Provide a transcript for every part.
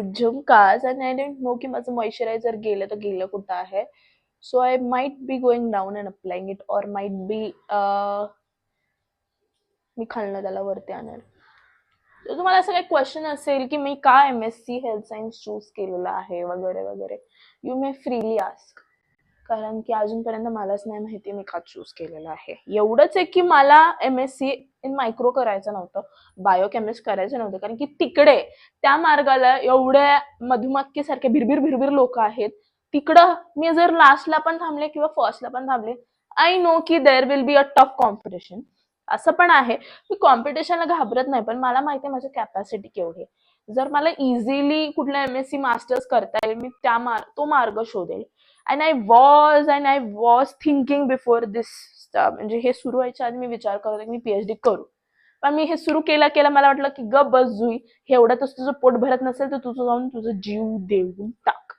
झुमकास and I don't know की माझं moisturiser गेलं तर गेलं कुठं आहे. So I might be going down and applying it or might be मी खालनं त्याला वरती आणेल. तर तुम्हाला असं काही क्वेश्चन असेल की मी का MSc हेल्थ सायन्स चूज केलेलं आहे वगैरे वगैरे, यू मे फ्रीली आस्क. कारण की अजूनपर्यंत मलाच नाही माहिती मी का चूज केलेलं आहे. एवढंच आहे की मला MSc इन मायक्रो करायचं नव्हतं, बायोकेमिस्ट करायचं नव्हतं. कारण की तिकडे त्या मार्गाला एवढ्या मधुमक्खीसारखे भिरभिर भिरभिर लोक आहेत. तिकडं मी जर लास्टला पण थांबले किंवा फर्स्टला पण थांबले, आय नो की there will be a tough competition. असं पण आहे, मी कॉम्पिटिशनला घाबरत नाही, पण मला माहिती आहे माझी कॅपॅसिटी केवढी आहे. जर मला इझिली कुठला MSc मास्टर्स करता येईल, मी तो मार्ग शोधेल. And I was thinking before this, म्हणजे हे सुरू व्हायच्या आधी मी विचार करत होते की मी PhD करू. पण मी हे सुरू केला मला वाटलं की गप बस जुई, हे एवढ्यातच तुझं पोट भरत नसेल तर तुझं जाऊन तुझं जीव देऊन टाक.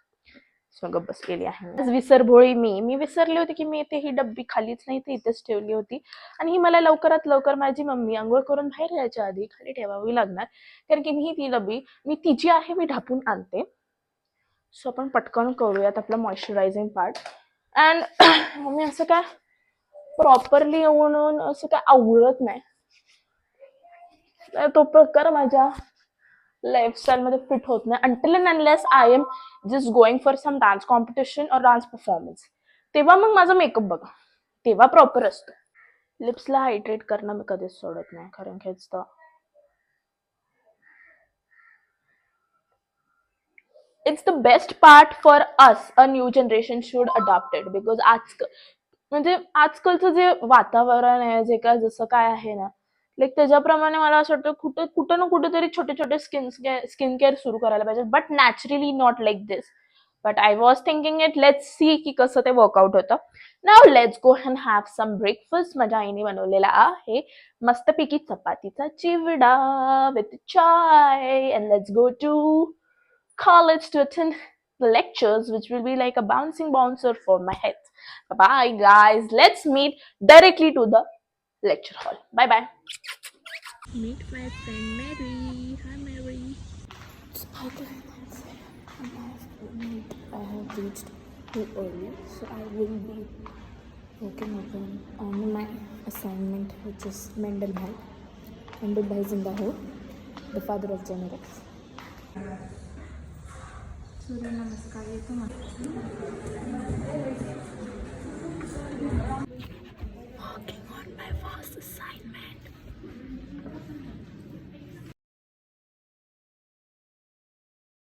सो गप बसलेली आहे. विसरभोळी मी विसरले होते की मी इथे ही डब्बी खालीच नाही तर इथेच ठेवली होती. आणि ही मला लवकरात लवकर माझी मम्मी आंघोळ करून बाहेर जायच्या आधी खाली ठेवावी लागणार. कारण की मी ती डब्बी मी तिची आहे मी ढापून आणते. सो आपण पटकन करूयात आपलं मॉइश्चरायझिंग पार्ट. अँड मी असं काय प्रॉपरली येऊन असं काय आवडत नाही, तो प्रकार माझ्या लाईफस्टाईल मध्ये फिट होत नाही. Until and unless I am just going for some dance competition और डान्स परफॉर्मन्स, तेव्हा मग माझा मेकअप बघा, तेव्हा प्रॉपर असतो. लिप्सला हायड्रेट करणं मी कधीच सोडत नाही, कारण की it's the best part for us, a new generation should adopt it. Because म्हणजे आजकालचं जे वातावरण आहे, जे काय जसं काय आहे ना, लाईक त्याच्याप्रमाणे मला असं वाटतं कुठं ना कुठेतरी छोटे छोटे स्किन केअर सुरू करायला पाहिजे, but naturally not like this. But I was thinking it, let's see की कसं ते वर्कआउट होतं. Now let's go and have some breakfast. माझ्या आईने बनवलेला आहे मस्तपैकी चपातीचा चिवडा with chai. And let's go to college to attend the lectures, which will be like a bouncing bouncer for my head. Bye guys, let's meet directly to the lecture hall. Bye bye. Meet my friend Mary. Hi Mary. I have reached too early, so I will be working on my assignment, which is Mendel Bhai. Mendel Bhai Zindabad, the father of genetics. सूर्य नमस्कार येतो working on my first assignment.